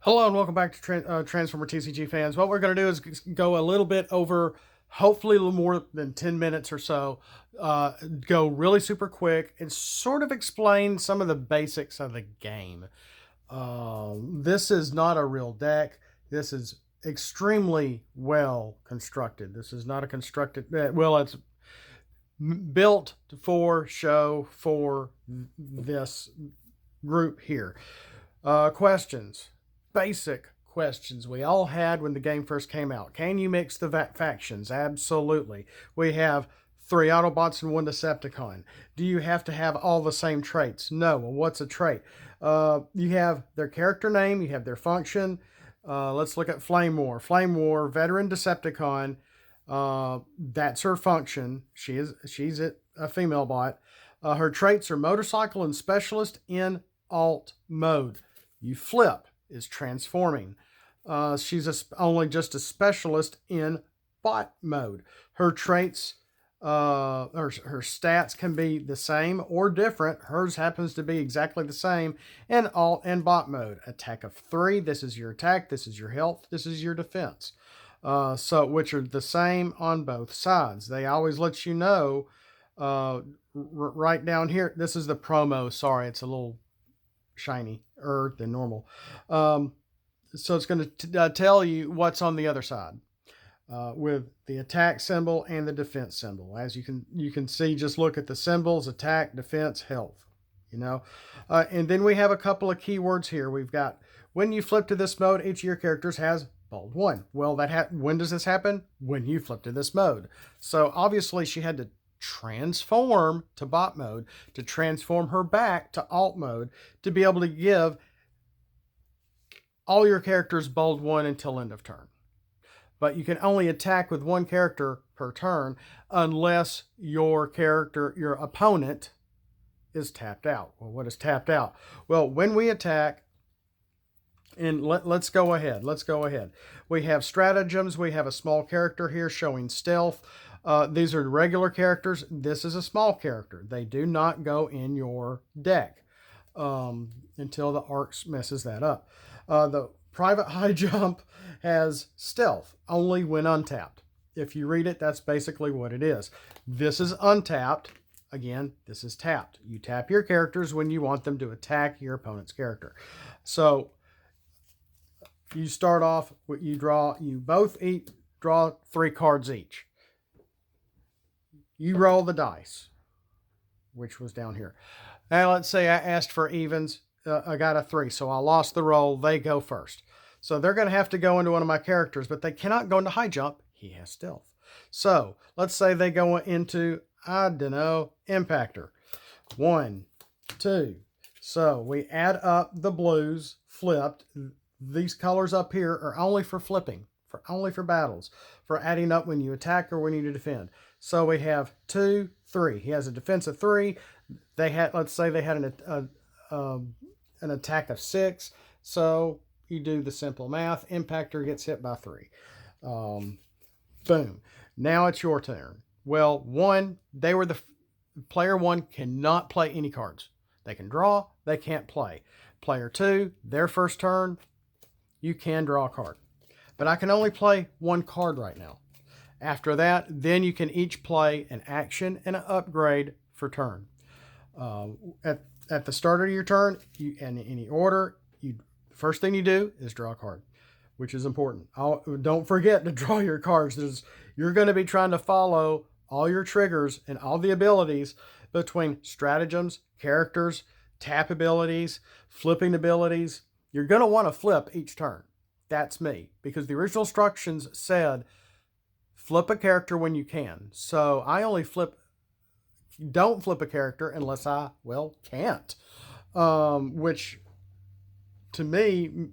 Hello and welcome back to Transformer TCG fans. What we're going to do is go a little bit over, hopefully a little more than 10 minutes or so, go really super quick and sort of explain some of the basics of the game. This is not a real deck. This is extremely well constructed. This is not a constructed, well, it's built for show for this group here. Questions. Basic questions we all had when the game first came out. Can you mix the factions? Absolutely. We have 3 Autobots and 1 Decepticon. Do you have to have all the same traits? No. Well, what's a trait? You have their character name, you have their function. Let's look at Flame War. Flame War, veteran Decepticon. That's her function. She's a female bot. Her traits are motorcycle and specialist in alt mode. You flip is transforming. She's only just a specialist in bot mode. Her traits, her stats can be the same or different. Hers happens to be exactly the same in alt and bot mode. Attack of 3. This is your attack. This is your health. This is your defense. Which are the same on both sides. They always let you know. Right down here. This is the promo. Sorry, it's a little shinier than normal. So it's going to tell you what's on the other side with the attack symbol and the defense symbol. As you can see, just look at the symbols: attack, defense, health. And then we have a couple of keywords here. We've got when you flip to this mode, each of your characters has bold 1. Well, when does this happen? When you flip to this mode. So obviously she had to transform to bot mode to transform her back to alt mode to be able to give all your characters bold 1 until end of turn. But you can only attack with 1 character per turn unless your opponent is tapped out. Well, what is tapped out? Well, when we attack, and let's go ahead. We have stratagems. We have a small character here showing stealth. These are regular characters. This is a small character. They do not go in your deck until the Arcs messes that up. The private high jump has stealth only when untapped. If you read it, that's basically what it is. This is untapped. Again, this is tapped. You tap your characters when you want them to attack your opponent's character. So you start off, you both draw 3 cards each. You roll the dice, which was down here. Now, let's say I asked for evens. I got a 3, so I lost the roll. They go first. So they're going to have to go into one of my characters, but they cannot go into high jump. He has stealth. So let's say they go into, I don't know, Impactor. 1, 2. So we add up the blues flipped. These colors up here are only for flipping, only for battles, for adding up when you attack or when you defend. So we have 2, 3. He has a defense of 3. Let's say they had an attack of 6. So you do the simple math. Impactor gets hit by 3. Boom. Now it's your turn. Well, player 1 cannot play any cards. They can draw. They can't play. Player 2, their first turn, you can draw a card. But I can only play 1 card right now. After that, then you can each play an action and an upgrade for turn. At the start of your turn, in any order, the first thing you do is draw a card, which is important. Don't forget to draw your cards. You're going to be trying to follow all your triggers and all the abilities between stratagems, characters, tap abilities, flipping abilities. You're going to want to flip each turn. That's me, because the original instructions said flip a character when you can. So I only don't flip a character unless I, can't. Which to me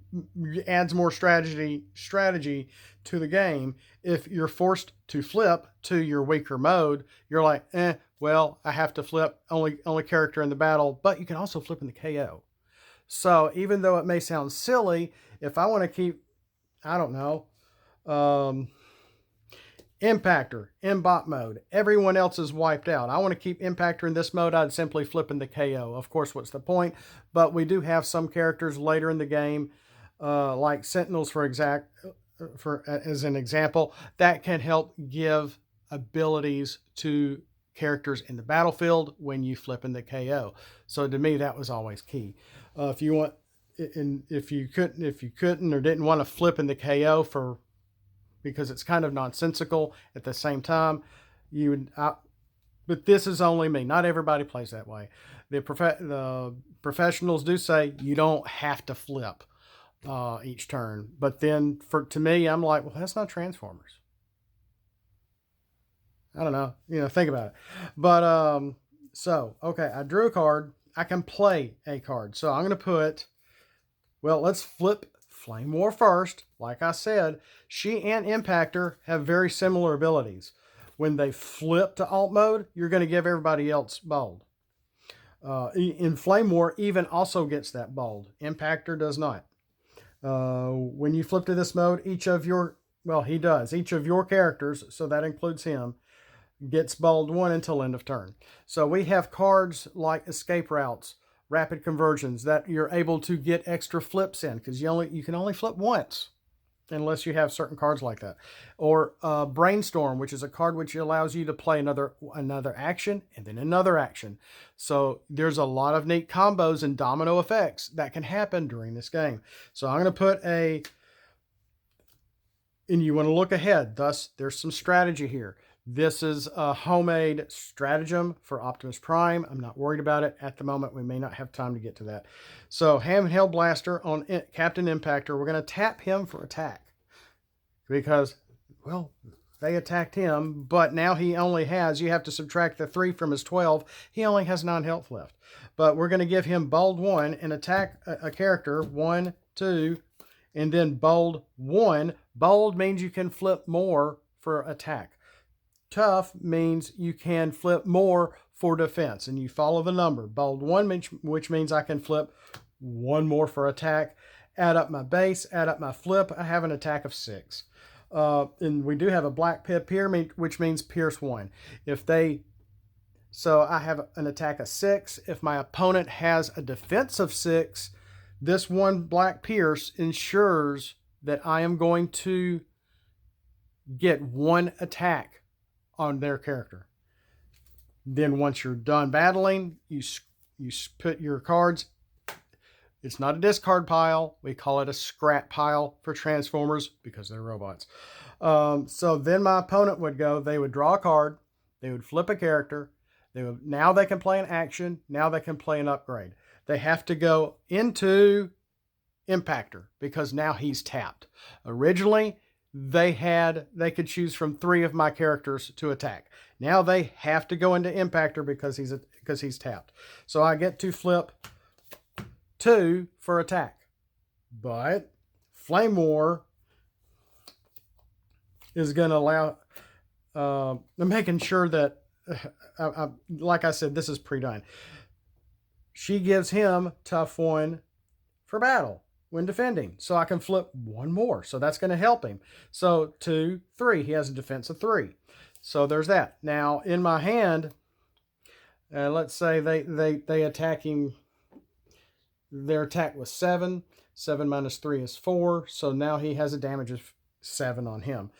adds more strategy to the game. If you're forced to flip to your weaker mode, you're like, I have to flip only character in the battle, but you can also flip in the KO. So even though it may sound silly, if I want to keep, I don't know, Impactor in bot mode, everyone else is wiped out. I want to keep Impactor in this mode, I'd simply flip in the KO. Of course, what's the point? But we do have some characters later in the game like Sentinels as an example, that can help give abilities to characters in the battlefield when you flip in the KO. So to me, that was always key. If you want, and if you couldn't or didn't want to flip in the KO because it's kind of nonsensical at the same time, you would. But this is only me. Not everybody plays that way. The professionals do say you don't have to flip each turn. But then to me, I'm like, well, that's not Transformers. I don't know. Think about it. But so okay, I drew a card. I can play a card. So I'm going to let's flip Flame War first. Like I said, she and Impactor have very similar abilities. When they flip to alt mode, you're going to give everybody else bold. In Flame War, even also gets that bold. Impactor does not. When you flip to this mode, each of your characters, so that includes him, gets bold 1 until end of turn. So we have cards like Escape Routes, Rapid Conversions, that you're able to get extra flips in, because you can only flip once unless you have certain cards like that. Or Brainstorm, which is a card which allows you to play another action and then another action. So there's a lot of neat combos and domino effects that can happen during this game. So I'm going to put and you want to look ahead. Thus, there's some strategy here. This is a homemade stratagem for Optimus Prime. I'm not worried about it at the moment. We may not have time to get to that. So Handheld Blaster on Captain Impactor. We're going to tap him for attack. Because, well, they attacked him, but now he only has, you have to subtract the 3 from his 12. He only has 9 health left. But we're going to give him bold 1 and attack a character, 1, 2, and then bold 1. Bold means you can flip more for attack. Tough means you can flip more for defense, and you follow the number. Bold 1, which means I can flip 1 more for attack. Add up my base, add up my flip. I have an attack of 6. And we do have a black pip here, which means pierce 1. So I have an attack of 6. If my opponent has a defense of 6, this 1 black pierce ensures that I am going to get 1 attack on their character. Then once you're done battling, you put your cards. It's not a discard pile. We call it a scrap pile for Transformers because they're robots. So then my opponent would go, they would draw a card, they would flip a character, now they can play an action, now they can play an upgrade. They have to go into Impactor because now he's tapped. Originally, they could choose from 3 of my characters to attack. Now they have to go into Impactor because he's tapped. So I get to flip 2 for attack. But Flame War is going to allow, I'm making sure that, like I said, this is pre-done. She gives him tough 1 for battle when defending. So I can flip 1 more. So that's going to help him. So 2, 3. He has a defense of 3. So there's that. Now in my hand, let's say they attack him. Their attack was 7. 7 minus 3 is 4. So now he has a damage of 7 on him.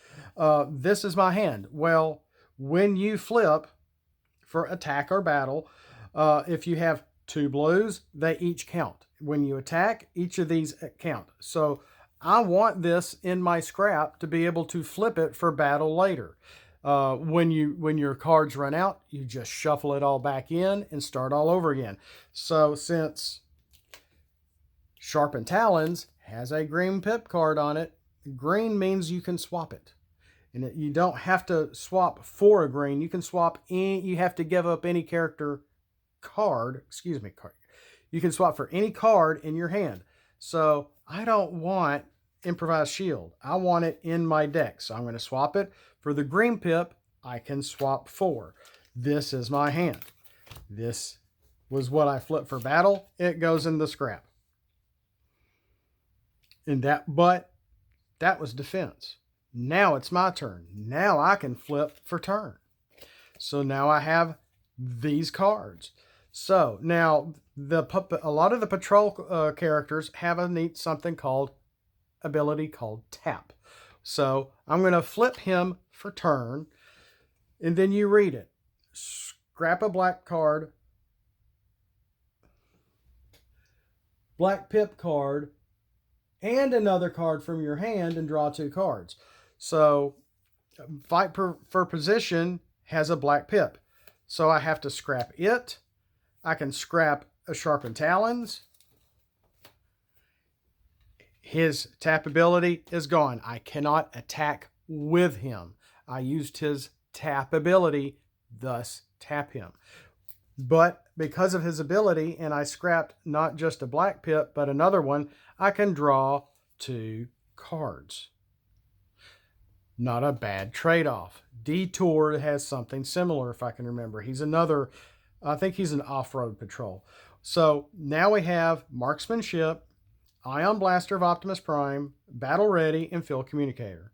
This is my hand. Well, when you flip for attack or battle, if you have 2 blues, they each count. When you attack, each of these count. So I want this in my scrap to be able to flip it for battle later. When your cards run out, you just shuffle it all back in and start all over again. So since Sharpened Talons has a green pip card on it, green means you can swap it. And you don't have to swap for a green. You can swap you have to give up any character card. You can swap for any card in your hand. So I don't want Improvised Shield. I want it in my deck. So I'm going to swap it. For the green pip, I can swap 4. This is my hand. This was what I flipped for battle. It goes in the scrap. But that was defense. Now it's my turn. Now I can flip for turn. So now I have these cards. So now a lot of the patrol characters have something called ability called tap. So I'm going to flip him for turn, and then you read it. Scrap a black card, black pip card, and another card from your hand and draw 2 cards. So fight for position has a black pip. So I have to scrap it. I can scrap a sharpened talons. His tap ability is gone. I cannot attack with him. I used his tap ability, thus tap him. But because of his ability, and I scrapped not just a black pip, but another one, I can draw 2 cards. Not a bad trade-off. Detour has something similar, if I can remember. He's another, I think he's an off-road patrol. So now we have Marksmanship, Ion Blaster of Optimus Prime, Battle Ready, and Field Communicator.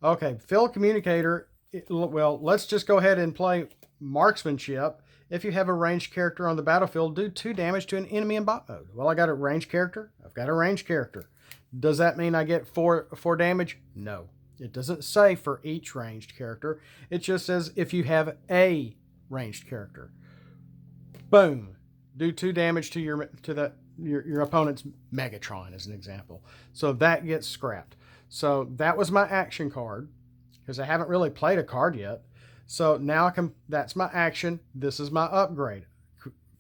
Okay, Field Communicator, well, let's just go ahead and play Marksmanship. If you have a ranged character on the battlefield, do 2 damage to an enemy in bot mode. Well, I got a ranged character. I've got a ranged character. Does that mean I get 4 damage? No. It doesn't say for each ranged character. It just says if you have a ranged character. Boom. Do 2 damage to your opponent's Megatron, as an example. So that gets scrapped. So that was my action card, because I haven't really played a card yet. So now that's my action. This is my upgrade.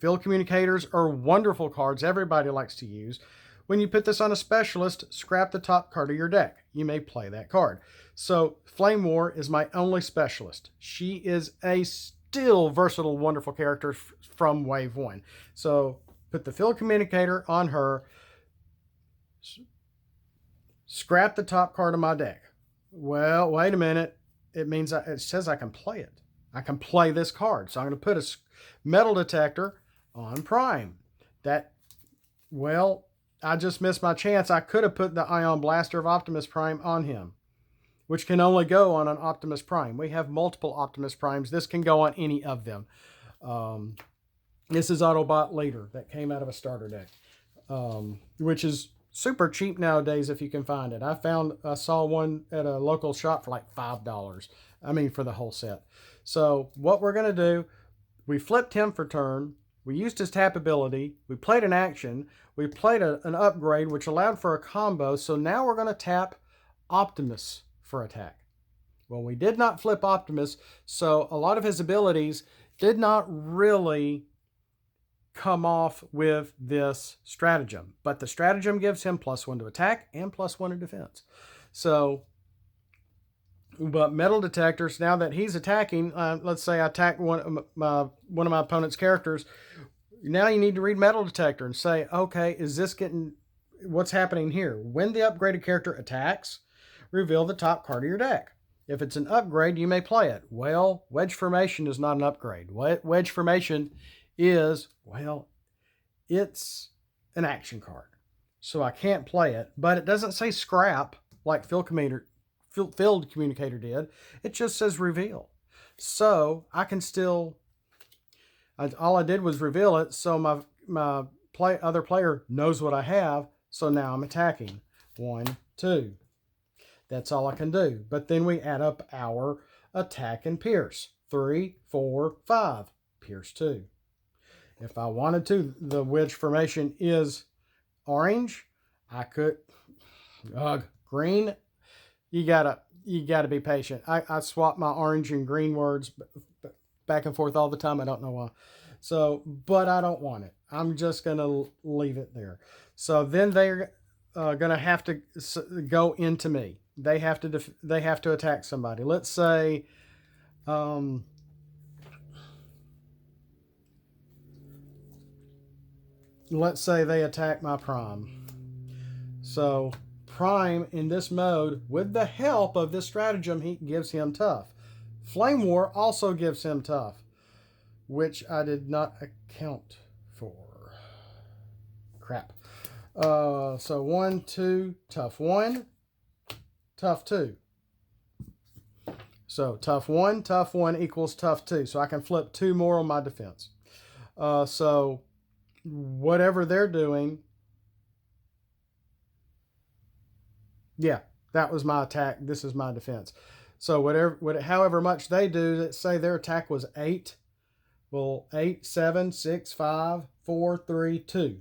Field Communicators are wonderful cards everybody likes to use. When you put this on a specialist, scrap the top card of your deck. You may play that card. So Flame War is my only specialist. She is a still versatile, wonderful character from Wave 1. So put the Field Communicator on her. Scrap the top card of my deck. Well, wait a minute. It says I can play it. I can play this card. So I'm going to put a Metal Detector on Prime. I just missed my chance. I could have put the Ion Blaster of Optimus Prime on him, which can only go on an Optimus Prime. We have multiple Optimus Primes. This can go on any of them. This is Autobot Leader that came out of a starter deck, which is super cheap nowadays if you can find it. I saw one at a local shop for like $5. I mean, for the whole set. So what we're going to do, we flipped him for turn. We used his tap ability. We played an action. We played an upgrade, which allowed for a combo. So now we're going to tap Optimus for attack. Well, we did not flip Optimus, so a lot of his abilities did not really come off with this stratagem. But the stratagem gives him +1 to attack and +1 to defense. So, but Metal Detectors, now that he's attacking, let's say I attack one of my opponent's characters, now you need to read Metal Detector and say, okay, what's happening here? When the upgraded character attacks, reveal the top card of your deck. If it's an upgrade, you may play it. Well, Wedge Formation is not an upgrade. Wedge Formation is, it's an action card. So I can't play it, but it doesn't say scrap like Field Communicator did. It just says reveal. So I can still, all I did was reveal it, so my other player knows what I have, so now I'm attacking. 1, 2. That's all I can do. But then we add up our attack and pierce. 3, 4, 5. Pierce 2. If I wanted to, the wedge formation is orange. I could, green. You gotta be patient. I swap my orange and green words back and forth all the time. I don't know why. So, but I don't want it. I'm just gonna leave it there. So then they're gonna have to go into me. They have to attack somebody. Let's say, they attack my Prime. So Prime in this mode, with the help of this stratagem, he gives him tough. Flame War also gives him tough, which I did not account for. Crap. So 1, 2, tough 1, tough 2. So tough 1 equals tough 2. So I can flip 2 more on my defense. So whatever they're doing, Yeah, that was my attack. This is my defense. So however much they do, let's say their attack was 8. Well, 8, 7, 6, 5, 4, 3, 2.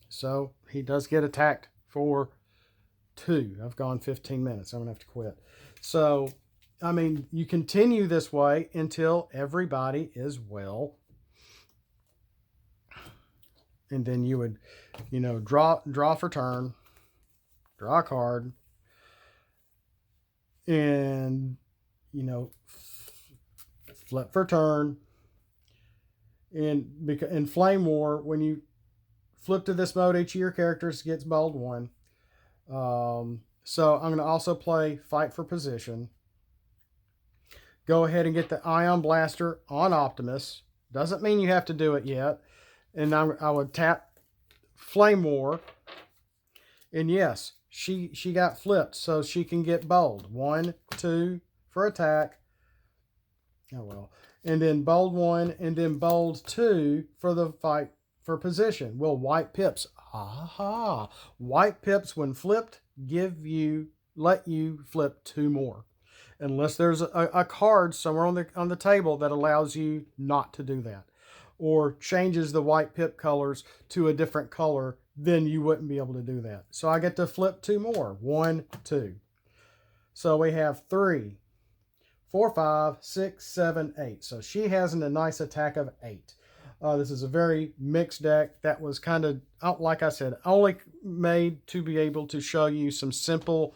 So he does get attacked for 2. I've gone 15 minutes. I'm going to have to quit. So, I mean, you continue this way until everybody is well. And then you would, draw for turn, draw a card, and, flip for turn. And in Flame War, when you flip to this mode, each of your characters gets bold 1. So I'm going to also play Fight for Position. Go ahead and get the Ion Blaster on Optimus. Doesn't mean you have to do it yet. And I would tap Flame War. And yes, she got flipped, so she can get bold. 1, 2 for attack. Oh well. And then bold 1, and then bold 2 for the Fight for Position. Well, white pips. Aha! White pips, when flipped, let you flip 2 more, unless there's a card somewhere on the table that allows you not to do that, or changes the white pip colors to a different color. Then you wouldn't be able to do that. So I get to flip 2 more. 1, 2. So we have 3, 4, 5, 6, 7, 8. So she has a nice attack of 8. This is a very mixed deck that was kind of, like I said, only made to be able to show you some simple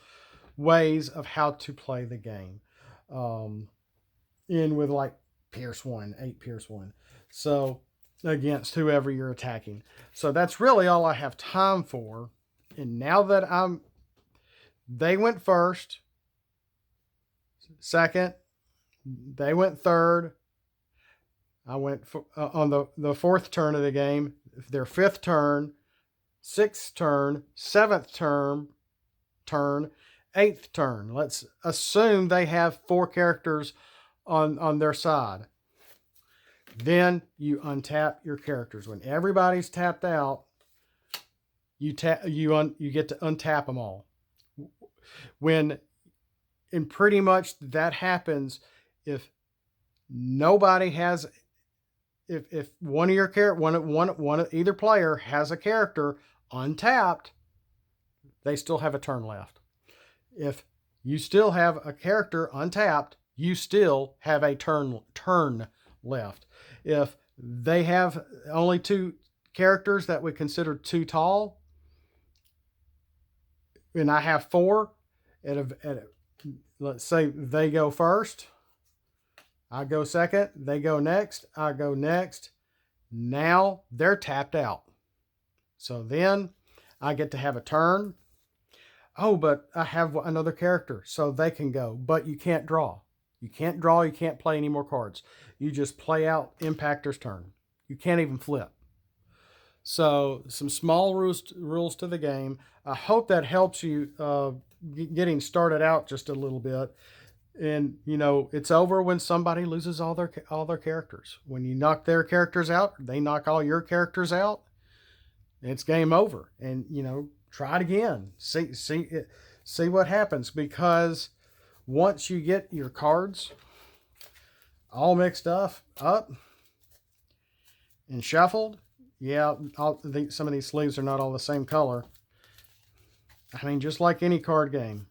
ways of how to play the game. In with like Pierce 1, 8 Pierce 1. So against whoever you're attacking. So that's really all I have time for. And now that they went first, second, they went third. I went on the 4th turn of the game, their 5th turn, 6th turn, 7th turn, 8th turn. Let's assume they have 4 characters on their side. Then you untap your characters. When everybody's tapped out, you get to untap them all. And pretty much that happens if nobody has. If one of your either player has a character untapped, they still have a turn left. If you still have a character untapped, you still have a turn left. If they have only 2 characters that we consider too tall, and I have 4, let's say they go first, I go second, they go next, I go next. Now they're tapped out. So then I get to have a turn. Oh, but I have another character, so they can go. But you can't draw. You can't draw, you can't play any more cards. You just play out Impactor's turn. You can't even flip. So some small rules to the game. I hope that helps you getting started out just a little bit. And it's over when somebody loses all their characters. When you knock their characters out, they knock all your characters out. It's game over. And try it again. See what happens, because once you get your cards all mixed up and shuffled, yeah, some of these sleeves are not all the same color. I mean, just like any card game.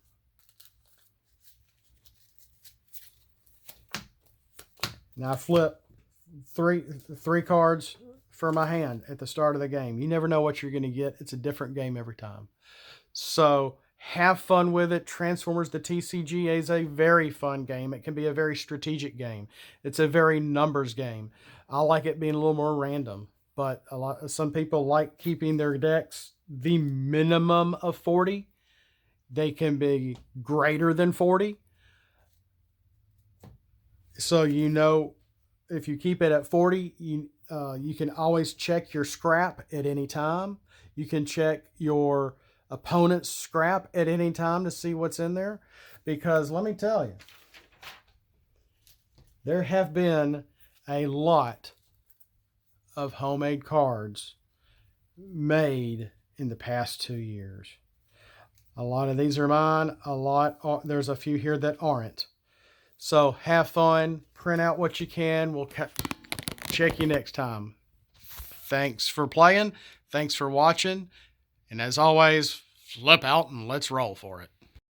Now I flip three cards for my hand at the start of the game. You never know what you're going to get. It's a different game every time. So have fun with it. Transformers the TCG is a very fun game. It can be a very strategic game. It's a very numbers game. I like it being a little more random, but some people like keeping their decks the minimum of 40. They can be greater than 40. So if you keep it at 40, you can always check your scrap at any time. You can check your opponent's scrap at any time to see what's in there. Because let me tell you, there have been a lot of homemade cards made in the past 2 years. A lot of these are mine. There's a few here that aren't. So have fun. Print out what you can. We'll check you next time. Thanks for playing. Thanks for watching. And as always, flip out and let's roll for it.